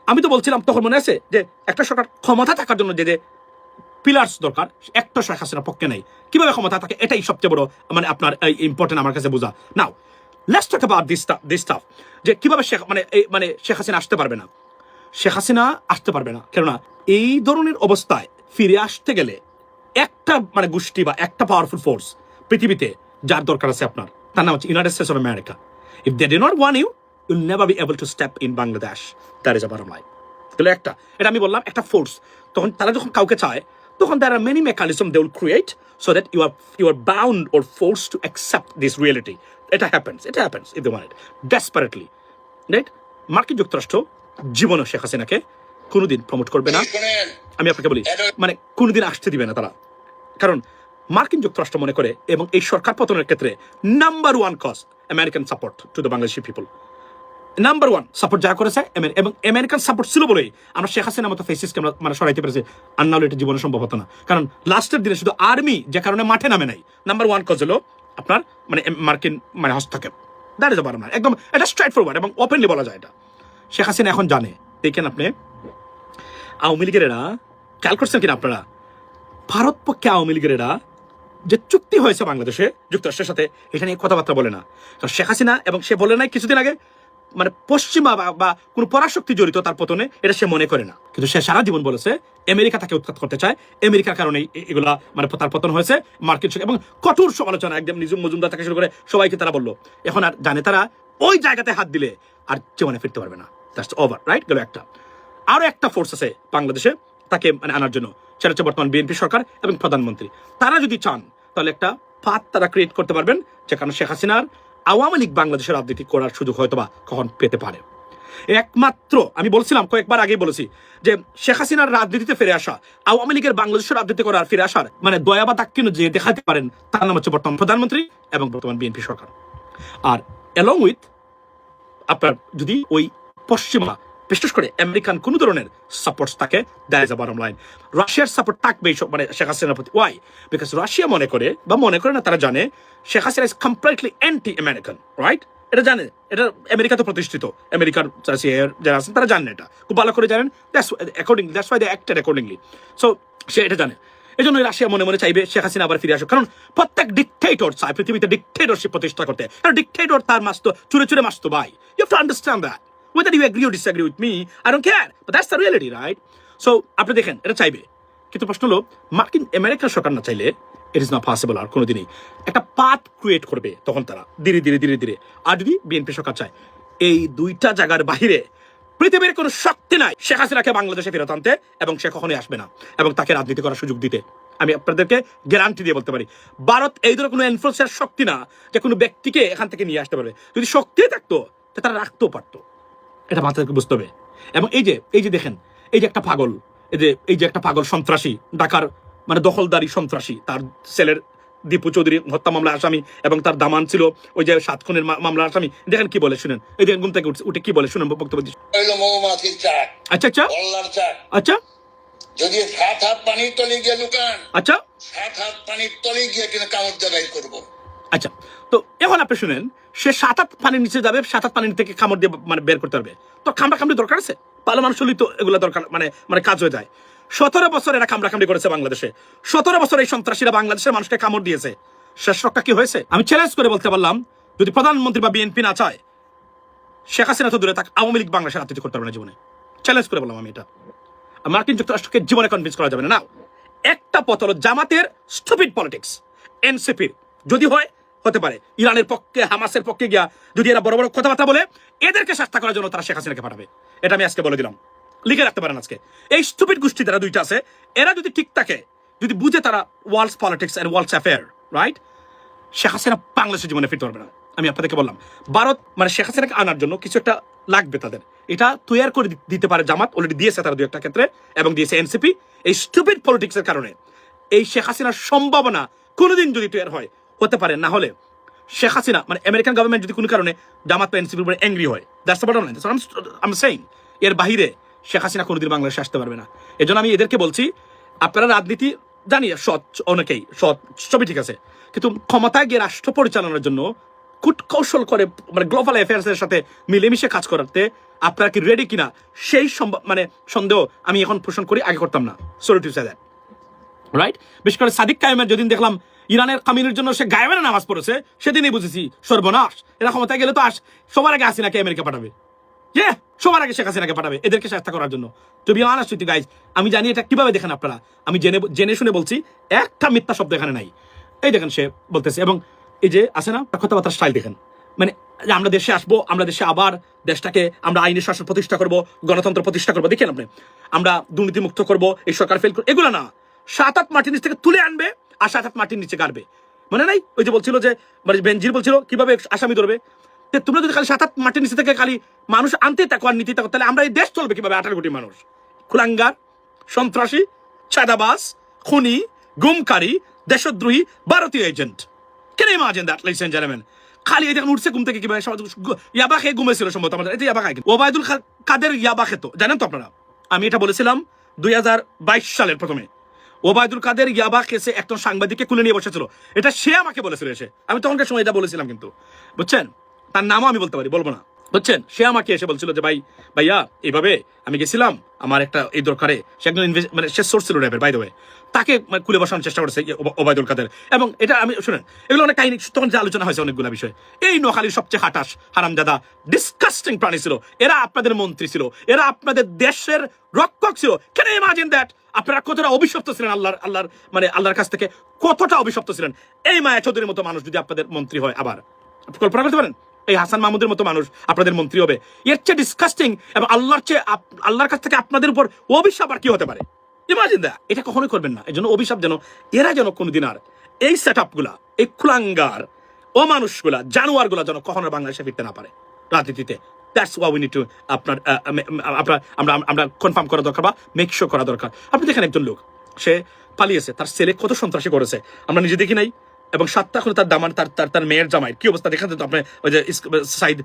আমি তো বলছিলাম তখন, মনে আছে যে একটা সরকার ক্ষমতা থাকার জন্য যে যে পিলার্স দরকার, একটা শেখ হাসিনার পক্ষে নেই। কিভাবে ক্ষমতা থাকে, এটাই সবচেয়ে বড় মানে আপনার ইম্পর্টেন্ট আমার কাছে বোঝা। Now let's talk about this staff, যে কিভাবে শেখ মানে শেখ হাসিনা আসতে পারবে না। শেখ হাসিনা আসতে পারবে না কেননা এই ধরনের অবস্থায় ফিরে আসতে গেলে একটা মানে গোষ্ঠী বা একটা পাওয়ারফুল ফোর্স পৃথিবীতে যার দরকার আছে আপনার, তার নাম হচ্ছে United States of America. If they do not want you, you'll never be able to step in Bangladesh. That is a bottom line. তাহলে একটা, এটা আমি বললাম একটা ফোর্স। তখন তারা যখন কাউকে চায়, তখন there are many mechanisms they will create so that you are bound or forced to accept this reality. It happens if they want it desperately, right? মার্কিন যুক্তরাষ্ট্র জীবনে শেখ হাসিনাকে কোনোদিন প্রমোট করবে না। আমি আপনাকে বলি, মানে কোনোদিন আসতে দিবে না তারা। কারণ মার্কিন যুক্তরাষ্ট্র মনে করে, এবং এই সরকার পতনের ক্ষেত্রে number one cause American support to the Bangladeshi people. Number one support যা করেছে এবং আমেরিকান সাপোর্ট ছিল বলেই আমরা শেখ হাসিনার মতো ফেসিসকে আমরা মানে সরাইতে পেরেছি। আর নাহলে এটা জীবনে সম্ভব হতো না। কারণ লাস্টের দিনে শুধু আর্মি যে কারণে মাঠে নামে নাই, নাম্বার ওয়ান কজ হলো আপনার মানে মার্কিন মানে হস্তক্ষেপ। দ্যাট ইজ না একদম, এটা স্ট্রাইট ফরওয়ার্ড এবং ওপেনলি বলা যায় এটা। শেখ হাসিনা এখন জানে, দেখেন আপনি আওয়ামী লীগের এরা খেয়াল করছেন কিনা আপনারা, ভারত পক্ষে আওয়ামী লীগের এরা যে চুক্তি হয়েছে বাংলাদেশে যুক্তরাষ্ট্রের সাথে, এটা নিয়ে কথাবার্তা বলে না। কারণ শেখ হাসিনা এবং সে বলে নাই কিছুদিন আগে মানে পশ্চিমা বা কোনো পরাশক্তি জড়িত তার পতনে, এটা সে মনে করে না। কিন্তু সে সারা জীবন বলেছে আমেরিকা তাকে উৎখাত করতে চায়, আমেরিকার কারণে এগুলা মানে তার পতন হয়েছে মার্কিন, এবং কঠোর সমালোচনা একদম নিজুম মজুমদার থেকে শুরু করে সবাইকে তারা বললো। এখন আর জানে তারা ওই জায়গাতে হাত দিলে আর জীবনে ফিরতে পারবে না। That's over, right? গেল একটা। আরো একটা ফোর্স আছে বাংলাদেশে তাকে মানে আনার জন্য, সেটা হচ্ছে বর্তমান বিএনপি সরকার এবং প্রধানমন্ত্রী। তারা যদি চান তাহলে একটা পাথ তারা ক্রিয়েট করতে পারবেন, যেখানে শেখ হাসিনার আওয়ামী লীগ বাংলাদেশের রাজনীতি করার সুযোগ হয়তো বা কখন পেতে পারে। একমাত্র আমি বলছিলাম, কয়েকবার আগেই বলেছি যে শেখ হাসিনার রাজনীতিতে ফিরে আসা, আওয়ামী লীগের বাংলাদেশের রাজনীতি করার ফিরে আসার মানে দয়া বা দাক্ষিণ্য যে দেখাতে পারেন, তার নাম হচ্ছে বর্তমান প্রধানমন্ত্রী এবং বর্তমান বিএনপি সরকার। আর অ্যালং উইথ আপনার যদি ওই পশ্চিমা বিশেষ করে আমেরিকান কোন ধরনের সাপোর্ট থাকে, that is a bottom line. রাশিয়ার সাপোর্ট থাকবে মানে শেখ হাসিনার প্রতি। ওয়াই? বিকজ রাশিয়া মনে করে বা মনে করে না, তারা জানে Sheikh Hasina is completely anti American, right? এটা জানে, এটা আমেরিকাতে প্রতিষ্ঠিত আমেরিকার যারা আছেন তারা জানেন, এটা খুব ভালো করে জানেন। That's why they acted accordingly. So সে এটা জানে, এই জন্য রাশিয়া মনে মনে চাইবে শেখ হাসিনা আবার ফিরে আসুক। কারণ প্রত্যেক ডিকটেটর চায় পৃথিবীতে ডিকটেটরশিপ প্রতিষ্ঠা করতে। কারণ ডিকটেটর তার মাস্তো চুরে চুরে মাস্তো ভাই। You have to understand that. Whether you agree or disagree with me, I don't care. But that's the reality, right? So, আপনি দেখেন এটা চাইবে। কিন্তু প্রশ্ন হলো, মার্কিন আমেরিকান সরকার না চাইলে ইট ইজ নট পসিবল। আর কোনোদিনই একটা পাথ ক্রিয়েট করবে তখন তারা ধীরে ধীরে ধীরে ধীরে। আর যদি বিএনপি সরকার চায়, এই দুইটা জায়গার বাহিরে পৃথিবীর কোনো শক্তি নাই শেখ হাসিনাকে বাংলাদেশে ফেরত আনতে, এবং সে কখনোই আসবে না এবং তাকে রাজনীতি করার সুযোগ দিতে। আমি আপনাদেরকে গ্যারান্টি দিয়ে বলতে পারি, ভারত এই ধরনের কোনো এনফোর্সের শক্তি না যে কোনো ব্যক্তিকে এখান থেকে নিয়ে আসতে পারবে। যদি শক্তি থাকতো তারা রাখতেও পারতো। এটা মাথায় বুঝতে হবে। এবং এই যে দেখেন, এই যে একটা পাগল সন্ত্রাসী, ঢাকার মানে দখলদারি সন্ত্রাসী, তার ছেলের দীপু চৌধুরী হত্যা মামলা আসামি এবং তার দামান ছিল ওই যে 7 খুনের মামলার আসামি। দেখেন কি বলে, শুনেন। এই দেখেন ঘুম থেকে উঠে কি বলে, শুনেন বক্তব্য দিচ্ছি। আচ্ছা আচ্ছা আচ্ছা, যদি 7 হাত পানির তলে গিয়ে লুকান, আচ্ছা 7 হাত পানির তলে গিয়ে কিনা কামড় দিয়ে বের করবো। আচ্ছা, তো এখন আপনি শুনেন, সে 7 হাত পানির নিচে যাবে, 7 হাত পানির থেকে কামড় দিয়ে মানে বের করতে পারবে। তো কামড়ি দরকার আছে? ভালো মানুষ হলেই তো এগুলো দরকার মানে কাজ হয়ে যায়। 17 বছর এরা কামড়ি করেছে বাংলাদেশে। 17 বছর এই সন্ত্রাসীরা বাংলাদেশের মানুষকে কামড় দিয়েছে। শেষ রক্ষা কি হয়েছে? আমি চ্যালেঞ্জ করে বলতে পারলাম, যদি প্রধানমন্ত্রী বা বিএনপি না চায়, শেখ হাসিনা তো দূরে থাক, আওয়ামী লীগ বাংলাদেশের রাজনীতি করতে পারবে না জীবনে। চ্যালেঞ্জ করে বললাম আমি এটা। মার্কিন যুক্তরাষ্ট্রকে জীবনে কনভিন্স করা যাবে না। একটা পথ হলো জামাতের স্টুপিড পলিটিক্স, এনসিপির যদি হয় হতে পারে ইরানের পক্ষে হামাসের পক্ষে গিয়া যদি এরা বড় বড় কথাবার্তা বলে এদেরকে শাস্তি করার জন্য তারা শেখ হাসিনাকে পাঠাবে। এটা আমি আজকে বলে দিলাম, লিখে রাখতে পারেন আজকে। এই স্টুপিড গোষ্ঠী তারা দুইটা আছে, এরা যদি ঠিক থাকে, যদি বুঝে তারা world's politics and world's affair, right, Sheikh Hasina বাংলাদেশের জীবনে ফিরতে পারবে না। আমি আপনাদেরকে বললাম ভারত মানে শেখ হাসিনাকে আনার জন্য কিছু একটা লাগবে তাদের, এটা তৈরি করে দিতে পারে জামাত, অলরেডি দিয়েছে তারা দু একটা ক্ষেত্রে, এবং দিয়েছে এনসিপি। এই স্টুপিড পলিটিক্সের কারণে এই শেখ হাসিনার সম্ভাবনা কোনোদিন যদি তৈরি হয় হতে পারে, না হলে শেখ হাসিনা মানে আমেরিকান গভর্নমেন্ট যদি কোনো কারণে জামাত বা এনসিপির উপরে অ্যাংরি হয়, that's the bottom line, I am saying, এর বাহিরে শেখ হাসিনা কোনোদিন বাংলাদেশে আসতে পারবে না। এজন্য আমি এদেরকে বলছি, আপনারা রাজনীতি জানি সৎ, অনেকেই সৎ, সবই ঠিক আছে, কিন্তু ক্ষমতায় গিয়ে রাষ্ট্র পরিচালনার জন্য কূটকৌশল করে মানে গ্লোবাল অ্যাফেয়ার্সের সাথে মিলেমিশে কাজ করতে আপনারা কি রেডি কিনা সেই মানে সন্দেহ আমি এখন পোষণ করি, আগে করতাম না। Sorry to say that, right. বিশেষ করে সাদিক কায়েমের যেদিন দেখলাম ইরানের কামিনের জন্য সে গায়েবের নামাজ পড়েছে, সেদিনই বুঝেছি সর্বনাশ, এরা ক্ষমতায় গেলে তো সবার আগে হাসিনাকে আমেরিকা পাঠাবে, সবার আগে শেখ হাসিনাকে পাঠাবে এদেরকে শাস্তি করার জন্য। To be honest with you guys, আমি জানি এটা কিভাবে দেখেন আপনারা, আমি জেনে শুনে বলছি, একটা মিথ্যা শব্দ এখানে নাই। এই দেখেন সে বলতেছে, এবং এই যে আছে না কথাবার্তার স্টাইল দেখেন, মানে আমরা দেশে আসবো, আমরা দেশে আবার দেশটাকে আমরা আইনের শাসন প্রতিষ্ঠা করব, গণতন্ত্র প্রতিষ্ঠা করবো, দেখেন আপনি, আমরা দুর্নীতি মুক্ত করবো, এই সরকার ফেল করবো, এগুলো না, 7-8 মাটির নিচ থেকে তুলে আনবে আর 7-8 মাটির নিচে গাড়বে। মানে নাই ওই যে বলছিল যে মানে বেনজির বলছিল কিভাবে আসামি ধরবে, তোমরা যদি খালি 7-8 মাটির নিচে থেকে খালি মানুষ আনতে থাকো আর নীতি থাকো, তাহলে আমরা এই দেশ চলবে কিভাবে? 18 কোটি মানুষ কুলাঙ্গার, সন্ত্রাসী, চাঁদাবাজ, খুনি, গুমকারী, দেশদ্রোহী, ভারতীয় এজেন্ট। কেন imagine that, ladies and gentlemen? খালি এই দেখেন উঠছে ঘুম থেকে কিভাবে ইয়াবা খেয়ে ঘুমেছিল সম্ভবত আমাদের, এই যে ইয়াবা খাই, ওবায়দুল কাদের ইয়াবা খেত, জানেন তো আপনারা? আমি এটা বলেছিলাম 2022 সালের প্রথমে। ওবায়দুল কাদের ইয়াবা কেসে একজন সাংবাদিককে কুলে নিয়ে বসেছিল, এটা সে আমাকে বলেছিল এসে, আমি তখনকার সময় এটা বলেছিলাম, কিন্তু বুঝছেন, তার নামও আমি বলতে পারি, বলবো না, বুঝছেন, সে আমাকে এসে বলছিল যে ভাইয়া এইভাবে আমি গেছিলাম আমার একটা এই দরকারে, সে একজন মানে সে সোর্স ছিল র্যাবের, বাই দ্য ওয়ে, তাকে কুলে বসানোর চেষ্টা করেছে ওবায়দুল কাদের। এবং এটা আমি শুনেন, এগুলো অনেক কাহিনী তখন যে আলোচনা হয়েছে অনেকগুলো বিষয়। এই নোয়াখালীর সবচেয়ে খাটাস হারামজাদা ডিসকাস্টিং প্রাণী ছিল এরা, আপনাদের মন্ত্রী ছিল, এরা আপনাদের দেশের রক্ষক ছিল। কেন ইমাজিন দ্যাট? আপনারা কতটা অভিশপ্ত ছিলেন আল্লাহর মানে আল্লাহর কাছ থেকে, কতটা অভিশপ্ত ছিলেন। এই মায়া চৌধুরীর মতো মানুষ যদি আপনাদের মন্ত্রী হয়, আবার কল্পনা করতে পারেন এই হাসান মাহমুদের মতো মানুষ আপনাদের মন্ত্রী হবে? এর চেয়ে ডিসকাস্টিং এবং আল্লাহর কাছ থেকে আপনাদের উপর অভিশাপ আর কি হতে পারে? Imagine that. এটা কখনোই করবেন না। এই জন্য অভিশাপ যেন এরা যেন কোনোদিন আর এই সেট আপ গুলা, এই কুলাঙ্গার ও মানুষগুলা, জানোয়ার গুলা যেন কখনো বাংলাদেশে ফিরতে না পারে রাজনীতিতে। That's why we need to আমরা কনফার্ম করা দরকার বা মেক শিওর করা দরকার। আপনি দেখেন একজন লোক সে পালিয়েছে, তার ছেলে কত সন্ত্রাসী করেছে আমরা নিজে দেখি নাই, এবং 7টা করে তার দামান তার মেয়ের জামাই কি অবস্থা দেখেন তো আপনি। ওই যে সাইদ,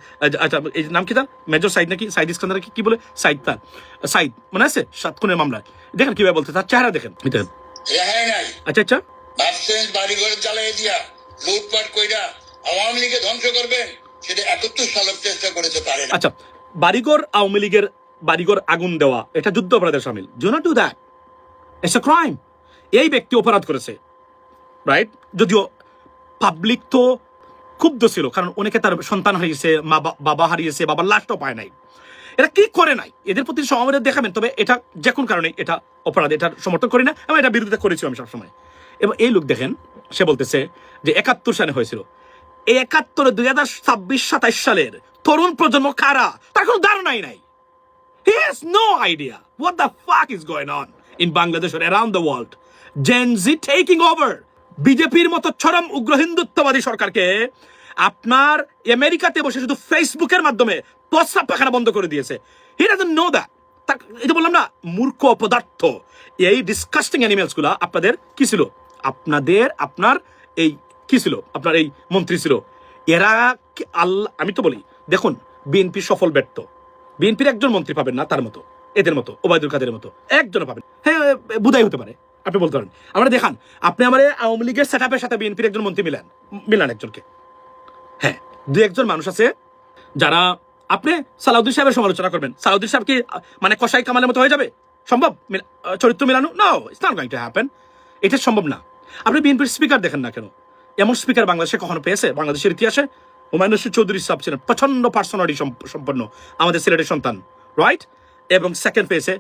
এই নাম কি তার, মেজর সাইদ নাকি সাইদ ইস্কান্দার কি বলে, সাইদ মনে আছে 7 খুনের মামলায়, দেখেন কিভাবে বলতে, তার চেহারা দেখেন। আচ্ছা ভাবছেন বাড়িঘর জ্বালিয়ে দিয়া লুটপাট কইরা আওয়ামী লীগে ধ্বংস করবেন, সেটা 71 সালের চেষ্টা করেছে, পারে না। আচ্ছা, বাড়িঘর আওয়ামী লীগের বাড়িঘর আগুন দেওয়া এটা যুদ্ধ অপরাধের শামিল। Do not do that, it's a crime. এই ব্যক্তি অপরাধ করেছে, রাইট? যদিও পাবলিক তো ক্ষুব্ধ ছিল, কারণ অনেকে তার সন্তান হারিয়েছে, বাবা হারিয়েছে, বাবার লাশটাও পায় নাই। এরা কি করে নাই, এদের প্রতি সমাবেদন দেখাবেন, তবে এটা যে কোন কারণে এটা অপরাধ, এটার সমর্থন করি না, এবং এটা বিরোধিতা করেছি আমি সবসময়। এবং এই লোক দেখেন সে বলতেছে যে 71 সালে হয়েছিল, এই 71 2026-27 সালের তরুণ প্রজন্ম কারা তার কোনো ধারণাই নাই। He has no idea what the fuck is going on in Bangladesh or around the world. Gen Z taking over. বিজেপির মতো চরম উগ্র হিন্দুত্ববাদী সরকারকে আপনার আমেরিকাতে বসে শুধু ফেসবুকের মাধ্যমে প্রস্রাব পায়খানা বন্ধ করে দিয়েছে। He doesn't know that. এটা বললাম না, মূর্খ অপদার্থ। এই ডিসকাস্টিং অ্যানিমেলস গুলা আপনাদের কি ছিল, আপনার এই কি ছিল, আপনার এই মন্ত্রী ছিল। এরা আল্লাহ, আমি তো বলি দেখুন, বিএনপি সফল ব্যর্থ, বিএনপির একজন মন্ত্রী পাবেন না তার মতো, এদের মতো, ওবায়দুল কাদের মতো একজন পাবেন। হ্যাঁ, বুধাই হতে পারে, আপনি বলতে পারেন। আমরা দেখান, আপনি আমার আওয়ামী লীগের সেট আপের সাথে বিএনপির একজন মন্ত্রী মিলান একজনকে। হ্যাঁ, 2-1 মানুষ আছে যারা, আপনি সালাউদ্দিন সাহেবের সমালোচনা করবেন, সালাউদ্দিন সাহেব কি মানে কসাই কামালের মতো হয়ে যাবে? সম্ভব চরিত্র মিলানো? No, it's not going to happen. এটা সম্ভব না। আপনি বিএনপির স্পিকার দেখেন না কেন, এমন স্পিকার বাংলাদেশে কখনো পেয়েছে বাংলাদেশের ইতিহাসে? হুমায়ুন রশিদ চৌধুরী সাহেব ছিলেন প্রচন্ড পার্সোনালিটি সম্পন্ন, আমাদের সিলেটের সন্তান, রাইট? এবং সেকেন্ড ফেজে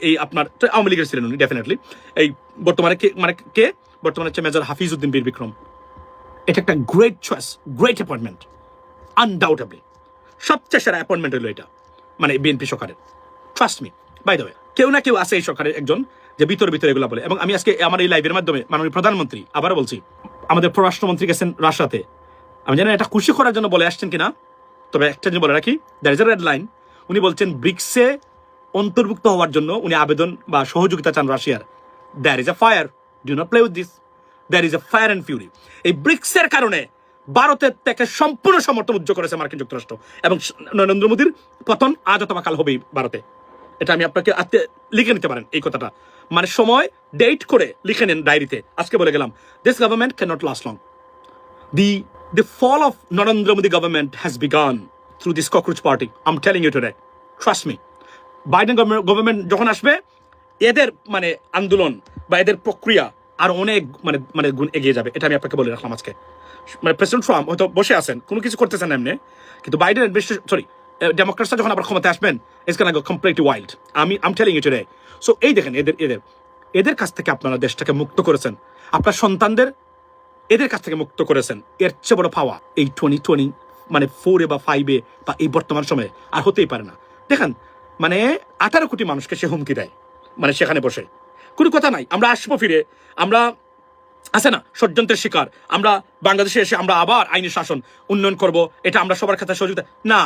এই আপনার আওয়ামী লীগের ছিলেন উনি ডেফিনেটলি। এই বর্তমানে কে বর্তমানে হচ্ছে মেজর হাফিজউদ্দিন বীর বিক্রম। এটা একটা great choice, great appointment, undoubtedly সবচেয়ে সেরা অ্যাপয়েন্টমেন্ট হলো এটা, মানে বিএনপি সরকারের। Trust me, by the way, কেউ না কেউ আছে এই সরকারের একজন যে ভিতরে এগুলো বলে। এবং আমি আজকে আমার এই লাইভের মাধ্যমে মাননীয় প্রধানমন্ত্রী, আবারও বলছি, আমাদের পররাষ্ট্রমন্ত্রী গেছেন রাশিয়াতে। আমি জানি এটা খুশি করার জন্য বলে আসছেন কিনা, তবে একটা জিনিস বলে রাখি, there is a red line. উনি বলছেন ব্রিক্সে অন্তর্ভুক্ত হওয়ার জন্য উনি আবেদন বা সহযোগিতা চান রাশিয়ার। There is a fire, do not play with this, there is a fire and fury. এই ব্রিক্সের কারণে ভারতের থেকে সম্পূর্ণ সমর্থন উজ্জ্বল করেছে মার্কিন যুক্তরাষ্ট্র, এবং নরেন্দ্র মোদীর পতন আজ অথবা কাল হবেই ভারতে। এটা আমি আপনাকে লিখে নিতে পারেন এই কথাটা, মানে সময় ডেট করে লিখে নেন ডায়েরিতে। আজকে বলে গেলাম, this government can not last long. The fall of Narendra Modi government has begun through this cockroach party. I'm telling you today. Trust me. Biden government যখন আসবে, এদের মানে আন্দোলন বা এদের প্রক্রিয়া আর অনেক মানে গুণ এগিয়ে যাবে। এটা আমি আপনাকে বলে রাখলাম আজকে। মানে প্রেসিডেন্ট ট্রাম্প হয়তো বসে আছেন, কোনো কিছু করতেছেন এমনি, কিন্তু বাইডেন ডেমোক্রেটসরা যখন আবার ক্ষমতায় আসবেন, it's gonna go completely wild. I'm telling you today. So এই দেখেন, এদের কাছ থেকে আপনারা দেশটাকে মুক্ত করেছেন, আপনার সন্তানদের এদের কাছ থেকে মুক্ত করেছেন। এর চেয়ে বড় পাওয়া এই 2020 মানে 4 বা 5 বা এই বর্তমান সময়ে আর হতেই পারে না। দেখেন, মানে 18 কোটি মানুষকে সে হুমকি দেয়, মানে সেখানে বসে কোনো কথা নাই, আমরা আসবো ফিরে, আমরা আছে না ষড়যন্ত্রের শিকার, আমরা বাংলাদেশে এসে আমরা আবার আইনি শাসন উন্নয়ন করব, এটা আমরা সবার কাছে সহযোগিতা না,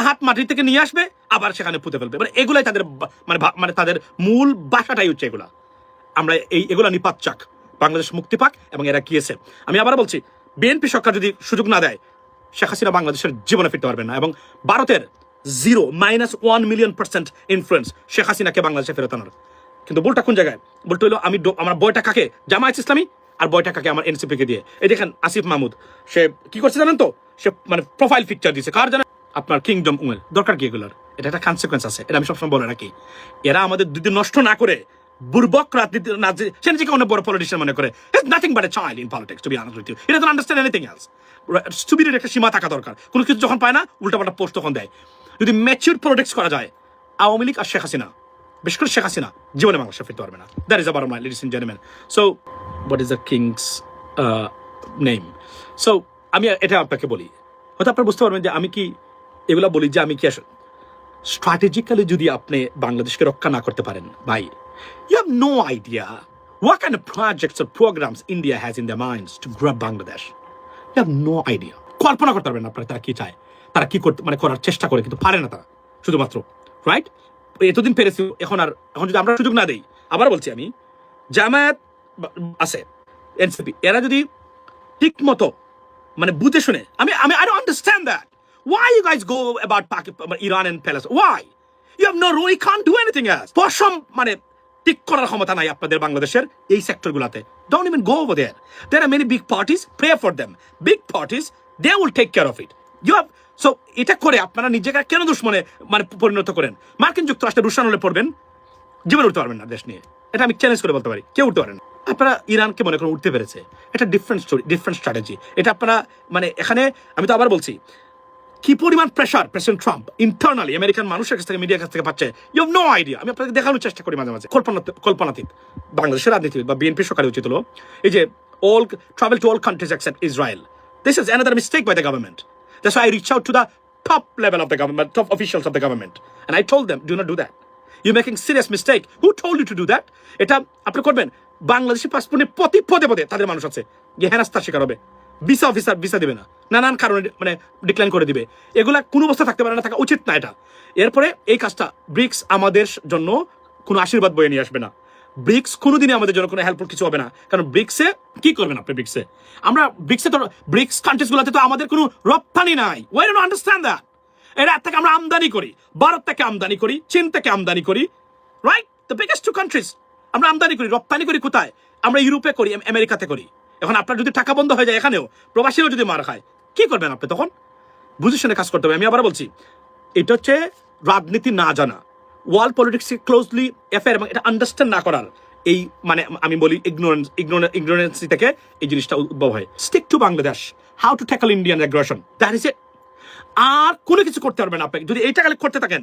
হাত মাটি থেকে নিয়ে আসবে, আবার সেখানে পুঁতে ফেলবে। মানে এগুলাই তাদের মানে তাদের মূল বাসাটাই হচ্ছে এগুলা। আমরা এগুলা নিপাত চাক, বাংলাদেশ মুক্তি পাক, এবং এরা গিয়েছে। আমি আবার বলছি, বিএনপি সরকার যদি সুযোগ না দেয়, শেখ হাসিনা বাংলাদেশের জীবনে ফিরতে পারবেন না। এবং ভারতের -1 মিলিয়ন% ইনফ্লুয়েন্স শেখ হাসিনাকে বাংলাদেশে ফেরত আনার। কিন্তু বলটা কোন জায়গায়? বলটা হলো আমার বয়টা কাকে? জামায়াত ইসলামী, আর বয়টা কাকে? আমার এনসিপি কে দিয়ে। এই দেখেন আসিফ মাহমুদ, সে কি করছে জানেন তো? সে মানে প্রোফাইল পিকচার দিয়েছে কার জানেন? আপনার কিংডম উমেল। দরকার কি এগুলোর? এটা একটা কনসিকুয়েন্স আছে, এটা আমি সবসময় বলে রাখি। এরা আমাদের দুদিন নষ্ট না করে বুর্বক রাজনীতি, সে নিজেকে অনেক বড় পলিটিশিয়ান মনে করে। It's nothing but a child in politics, to be honest with you. It doesn't understand anything else. স্টুপিডের একটা সীমা থাকা দরকার। কোনো কিছু যখন পায় না, উল্টাপাল্টা পোস্ট তখন দেয়। যদি ম্যাচিউর পলিটিক্স করা যায়, আওয়ামী লীগ আর শেখ হাসিনা, বিশেষ করে শেখ হাসিনা, জীবনে বাংলাদেশে ফিরতে পারবে না। দ্যাট ইজ আবার my ladies and gentleman. So what is the king's name? So আমি এটা আপনাকে বলি, হয়তো আপনারা বুঝতে পারবেন যে আমি কি এগুলা বলি, যে আমি কি আসলে স্ট্র্যাটেজিক্যালি যদি আপনি বাংলাদেশকে রক্ষা না করতে পারেন, ভাই, you have no idea what kind of projects or programs India has in their minds to grab Bangladesh. You have no idea. কল্পনা করতে পারবেন আপনারা তারা কি চায়, তারা কি করতে মানে করার চেষ্টা করে, কিন্তু পারে না তারা, শুধুমাত্র। রাইট? এতদিন পেরেছি, এখন যদি আমরা সুযোগ না দেই, আবার বলছি আমি, জামায়াত আছে, এনসিপি, এরা যদি ঠিক মতো মানে বুঝে শুনে, আমি I don't understand that. Why you guys go about Iran and Palestine? Why? You have no role, you can't do anything else. পশম মানে ঠিক করার ক্ষমতা নাই আপনাদের বাংলাদেশের এই সেক্টরগুলোতে। Don't even go over there. There are many big parties, pray for them. Big parties, they will take care of it. You have, so এটা করে আপনারা নিজেকে কেন দুশ্মনে মানে পরিণত করেন? মার্কিন যুক্তরাষ্ট্রের রুশান হলে পড়বেন, জীবনে উঠতে পারবেন না দেশ নিয়ে। এটা আমি চ্যালেঞ্জ করে বলতে পারি, কেউ উঠতে পারেন না। আপনারা ইরানকে মনে করেন উঠতে পেরেছে, এটা ডিফারেন্ট স্টোরি, ডিফারেন্ট স্ট্র্যাটেজি। এটা আপনারা মানে এখানে আমি তো আবার বলছি, কি পরিমাণ pressure president Trump internally American মানুষের কাছ থেকে, মিডিয়ার কাছ থেকে পাচ্ছে, ইউ হ্যাভ নো আইডিয়া। আমি আপনাকে দেখানোর চেষ্টা করি মাঝে মাঝে, কল্পনাতীত। বাংলাদেশের রাজনীতিবিদ বা বিএনপি সরকার উচিত হলো এই যে travel to all countries except Israel. This is another mistake by the government. That's why I reach out to the top level of the government, top officials of the government, and I told them, do not do that. You're making serious mistake. Who told you to do that? এটা আপনি করবেন, বাংলাদেশি পাসপোর্টে পদে তাদের মানুষ আছে যে হেনাস্তার শিকার হবে, ভিসা অফিসার ভিসা দিবে না, নানান কারণে মানে ডিক্লাইন করে দিবে। এগুলা কোনো অবস্থা থাকতে পারে না, থাকা উচিত না এটা। এরপরে এই কাজটা ব্রিক্স আমাদের জন্য কোনো আশীর্বাদ বয়ে নিয়ে আসবে না। ব্রিক্স কোনোদিনই আমাদের জন্য কোনো হেল্পফুল কিছু হবে না, কারণ ব্রিক্সে কি করবেন আপনি? ব্রিক্স কান্ট্রিজ গুলোতে তো আমাদের কোনো রপ্তানি নাই। Why don't understand that? এরা থেকে আমরা আমদানি করি, ভারত থেকে আমদানি করি, চীন থেকে আমদানি করি, রাইট? দ্য বিগেস্ট 2 countries আমরা আমদানি করি, রপ্তানি করি কোথায়? আমরা ইউরোপে করি, আমেরিকাতে করি। এখন আপনার যদি টাকা বন্ধ হয়ে যায় এখানেও, প্রবাসীরাও যদি মার খায়, কি করবেন আপনি তখন? বুঝে শুনে কাজ করতে হবে। আমি আবার বলছি, এটা হচ্ছে রাজনীতি না জানা, ওয়ার্ল্ড পলিটিক্সে ক্লোজলি অ্যাফেয়ার, এবং এটা আন্ডারস্ট্যান্ড না করার এই মানে আমি বলি ইগনোরেন্সি থেকে এই জিনিসটা উদ্ভব হয়। Stick to Bangladesh, how to tackle Indian aggression, that is it. আর কোনো কিছু করতে পারবেন আপনি যদি এইটা করতে থাকেন,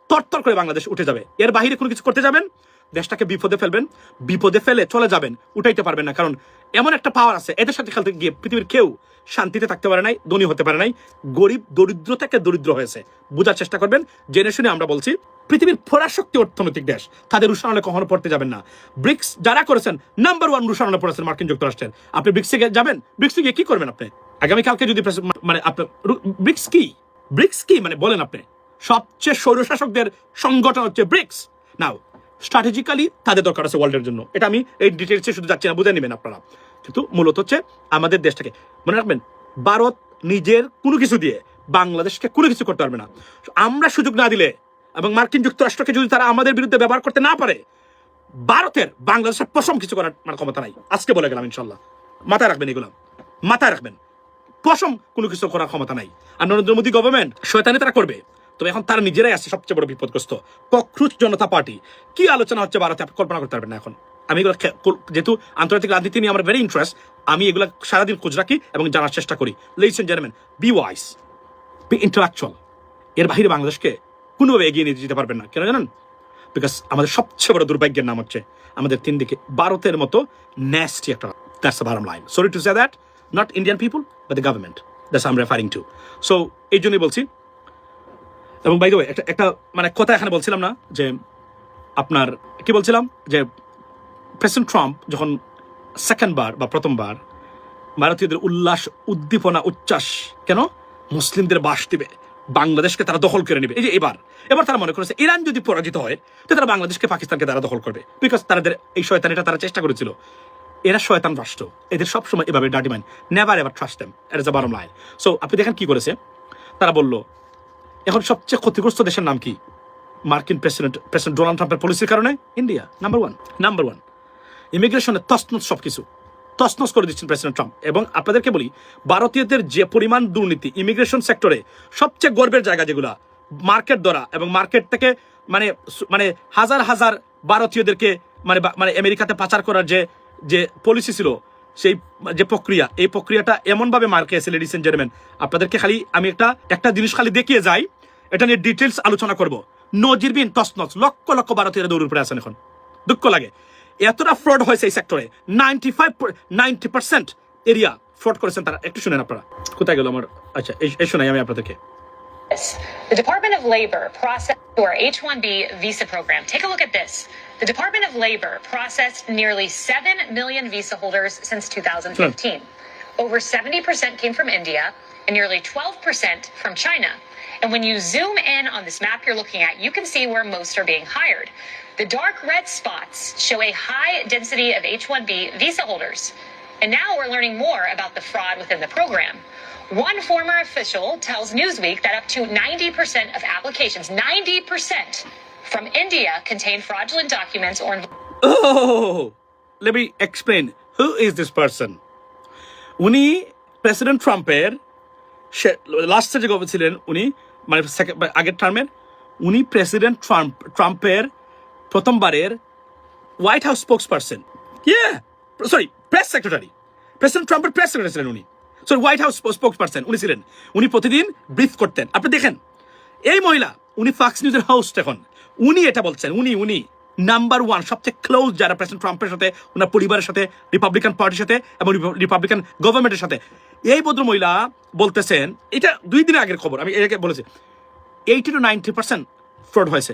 তরতর করে বাংলাদেশ উঠে যাবে। এর বাইরে কোনো কিছু করতে যাবেন, দেশটাকে বিপদে ফেলবেন, বিপদে ফেলে চলে যাবেন, উঠাইতে পারবেন না। কারণ এমন একটা পাওয়ার আছে, এদের সাথে খেলতে গিয়ে পৃথিবীর কেউ শান্তিতে থাকতে পারে নাই, ধনী হতে পারে নাই, গরিব দরিদ্র থেকে দরিদ্র হয়েছে। বোঝার চেষ্টা করবেন, জেনে শুনে আমরা বলছি। পৃথিবীর পরাশক্তি অর্থনৈতিক দেশ, তাদের রুশানলে কখনো পড়তে যাবেন না। ব্রিক্স যারা করেছেন, নাম্বার 1 রুশানলে পড়েছেন মার্কিন যুক্তরাষ্ট্রের। আপনি ব্রিক্সে যাবেন, ব্রিক্সে গিয়ে কি করবেন? আপনি আগামীকালকে যদি মানে আপনার ব্রিক্স কি মানে বলেন আপনি? সবচেয়ে স্বৈরশাসকদের সংগঠন হচ্ছে ব্রিক্স। নাও স্ট্র্যাটেজিক্যালি তাদের দরকার আছে ওয়ার্ল্ডের জন্য। এটা আমি এই ডিটেলসে শুধু যাচ্ছি না, বুঝে নেবেন আপনারা। কিন্তু মূলত হচ্ছে আমাদের দেশটাকে মনে রাখবেন, ভারত নিজের কোনো কিছু দিয়ে বাংলাদেশকে কোনো কিছু করতে পারবে না। আমরা সুযোগ না দিলে এবং মার্কিন যুক্তরাষ্ট্রকে যদি তারা আমাদের বিরুদ্ধে ব্যবহার করতে না পারে, ভারতের বাংলাদেশের পশম কিছু করার মানে ক্ষমতা নাই। আজকে বলে গেলাম, ইনশাল্লাহ মাথায় রাখবেন, এগুলো মাথায় রাখবেন। পশম কোনো কিছু করার ক্ষমতা নাই। আর নরেন্দ্র মোদী গভর্নমেন্ট শয়তানি তারা করবে, তবে এখন তারা নিজেরাই আসছে সবচেয়ে বড় বিপদগ্রস্ত। ককরোচ জনতা পার্টি কি আলোচনা হচ্ছে ভারতে, আপনি কল্পনা করতে পারবেন না। এখন আমি এগুলো যেহেতু আন্তর্জাতিক রাজনীতি নিয়ে আমার ভেরি ইন্টারেস্ট, আমি এগুলো সারাদিন খোঁজ রাখি এবং জানার চেষ্টা করি। Ladies and gentleman, be wise, be intellectual. এর বাইরে বাংলাদেশকে কোনোভাবে এগিয়ে নিয়ে যেতে পারবেন না। কেন জানেন? বিকজ আমাদের সবচেয়ে বড় দুর্ভাগ্যের নাম হচ্ছে আমাদের তিন দিকে ভারতের মতো ন্যাস্টি একটা। That's the bottom line. Sorry to say that, not Indian people but the government, that's I am referring two. So এই জন্যই বলছি। এবং বাই দ্য ওয়ে একটা মানে কথা এখানে বলছিলাম না যে আপনার কি বলছিলাম যে প্রেসিডেন্ট ট্রাম্প যখন সেকেন্ডবার বা প্রথমবার ভারতীয়দের উল্লাস উদ্দীপনা উচ্ছ্বাস, কেন মুসলিমদের বাস দিবে, বাংলাদেশকে তারা দখল করে নেবে। এই যে এবার তারা মনে করেছে ইরান যদি পরাজিত হয় তো তারা বাংলাদেশকে পাকিস্তানকে তারা দখল করবে, বিকজ তাদের এই শয়তানিটা তারা চেষ্টা করেছিল। এরা শয়তান রাষ্ট্র, এদের সবসময় এভাবে dirty mind, never ever trust them, it is the bottom line. So আপনি দেখেন কি করেছে তারা। বলল এখন সবচেয়ে ক্ষতিগ্রস্ত দেশের নাম কি? মার্কিন প্রেসিডেন্ট ডোনাল্ড ট্রাম্পের পলিসির কারণে ইন্ডিয়া নাম্বার ওয়ান। ইমিগ্রেশনে তছনছ সবকিছু তছনছ করে দিচ্ছেন প্রেসিডেন্ট ট্রাম্প। এবং আপনাদেরকে বলি, ভারতীয়দের যে পরিমাণ দুর্নীতি ইমিগ্রেশন সেক্টরে, সবচেয়ে গর্বের জায়গা যেগুলা মার্কেট দ্বারা এবং মার্কেট থেকে মানে মানে হাজার হাজার ভারতীয়দেরকে মানে আমেরিকাতে পাচার করার যে পলিসি ছিল, সেই যে প্রক্রিয়া, এই প্রক্রিয়াটা এমনভাবে মার খেয়েছে। লেডিস এন্ড জেন্টলম্যান, আপনাদেরকে খালি আমি একটা জিনিস খালি দেখিয়ে যাই, এটা নিয়ে ডিটেলস আলোচনা করব। নজিরবিহীন তছনছ, লক্ষ লক্ষ ভারতীয়রা দৌড়ের উপরে আছেন। এখন দুঃখ লাগে এতটা ফ্রড হয়েছে এই সেক্টরে। 90% এরিয়া ফ্রড করেছেন তারা। একটু শুনেন আপনারা। কোথায় গেল আমার? আচ্ছা, এই শোনাই আমি আপনাদেরকে। The Department of Labor processed our H-1B visa program. Take a look at this. The Department of Labor processed nearly 7 million visa holders since 2015. Over 70% came from India and nearly 12% from China. And when you zoom in on this map you're looking at, you can see where most are being hired. The dark red spots show a high density of H-1B visa holders. And now we're learning more about the fraud within the program. One former official tells Newsweek that up to 90% of applications, 90% from India, contain fraudulent documents or... Oh, let me explain. Who is this person? উনি president ট্রাম্পের লাস্টে যে governor ছিলেন, উনি মানে আগের টার্মের, উনি প্রেসিডেন্ট ট্রাম্পের প্রথমবারের white house spokes person, press secretary, president ট্রাম্পের প্রেস সেক্রেটারি ছিলেন উনি। হোয়াইট হাউস স্পোক্স পার্সন উনি ছিলেন। উনি প্রতিদিন ব্রিফ করতেন। আপনি দেখেন এই মহিলা, উনি ফক্স নিউজের হোস্ট এখন। উনি এটা বলছেন, উনি নাম্বার 1 সবচেয়ে ক্লোজ যারা প্রেসিডেন্ট ট্রাম্পের সাথে, ওনার পরিবারের সাথে, রিপাবলিকান পার্টির সাথে এবং রিপাবলিকান গভর্নমেন্টের সাথে। এই ভদ্র মহিলা বলতেছেন, এটা 2 দিন আগের খবর, আমি এটাকে বলেছি, 80 to 90% ফ্রড হয়েছে।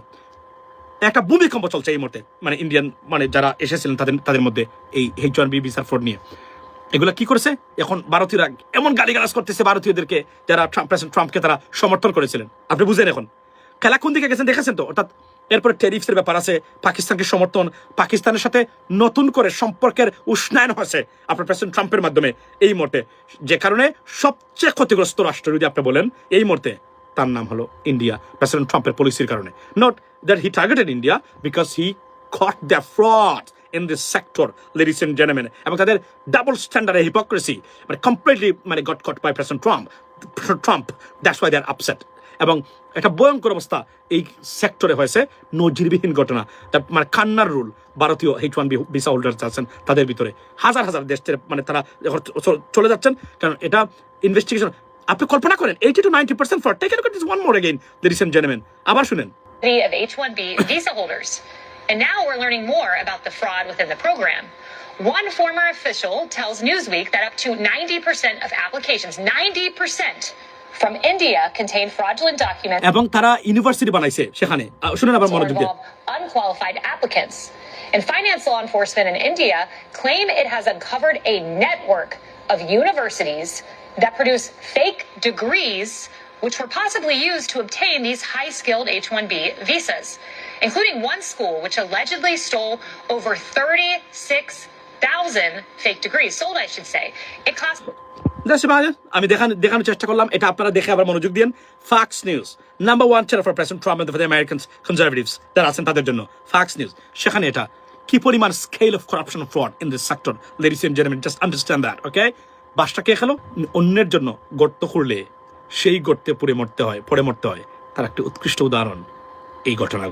একটা ভূমিকম্প চলছে এই মুহূর্তে, মানে ইন্ডিয়ান মানে যারা এসেছিলেন তাদের মধ্যে এই H-1B ভিসার ফ্রড নিয়ে। এগুলা কি করেছে? এখন ভারতীয়রা এমন গালিগালাজ করতেছে ভারতীয়দেরকে যারা প্রেসিডেন্ট ট্রাম্পকে তারা সমর্থন করেছিলেন। আপনি বুঝেন এখন খেলা কোন দিকে গেছেন, দেখেছেন তো? অর্থাৎ এরপরে ট্যারিফসের ব্যাপার আছে, পাকিস্তানকে সমর্থন, পাকিস্তানের সাথে নতুন করে সম্পর্কের উষ্ণায়ন হয়েছে আপনার প্রেসিডেন্ট ট্রাম্পের মাধ্যমে এই মুহূর্তে, যে কারণে সবচেয়ে ক্ষতিগ্রস্ত রাষ্ট্র যদি আপনি বলেন এই মুহূর্তে, তার নাম হলো ইন্ডিয়া, প্রেসিডেন্ট ট্রাম্পের পলিসির কারণে। Not that he targeted India, because he caught their fraud in this sector, ladies and gentlemen. এবং তাদের ডাবল স্ট্যান্ডার্ড হিপোক্রেসি মানে কমপ্লিটলি মানে got caught by president Trump. That's why they are upset. এবং একটা ভয়ঙ্কর অবস্থা এই সেক্টরে হয়েছে, নজিরবিহীন ঘটনা। মানে কান্নার রুল ভারতীয় H-1B ভিসা হোল্ডার আছেন তাদের ভিতরে হাজার হাজার দেশ মানে তারা চলে যাচ্ছেন, কারণ এটা ইনভেস্টিগেশন। আপনি কল্পনা করেন 80 to 90% fraud. Take a look at this one more again, ladies and gentlemen। আবার শুনেন। of H-1B visa holders. And now we're learning more about the fraud within the program. One former official tells Newsweek that up to 90% of applications, 90% from India contain fraudulent documents এবং তারা university বানাইছে সেখানে শুনুন আবার or মনোযোগ দিয়ে involve unqualified applicants. And finance law enforcement in India claim it has uncovered a network of universities that produce fake degrees which were possibly used to obtain these high-skilled H-1B visas, including one school which allegedly stole over 36,000 fake degrees, sold I should say. It cost আমি দেখানোর চেষ্টা করলাম, এটা আপনারা দেখে আবার মনোযোগ দিন। Fox News number 1 channel for president Trump and for the Americans conservatives যারা আছেন তাদের জন্য ফ্যাক্স নিউজ। সেখানে এটা কি পরিমাণ scale of corruption fraud in this sector, ladies and gentleman, just understand that, okay? বাসটা কে খেলো? অন্যের জন্য গর্ত খুঁড়লে সেই গর্তে পড়ে মরতে হয়, তার একটা উৎকৃষ্ট উদাহরণ এই ঘটনা।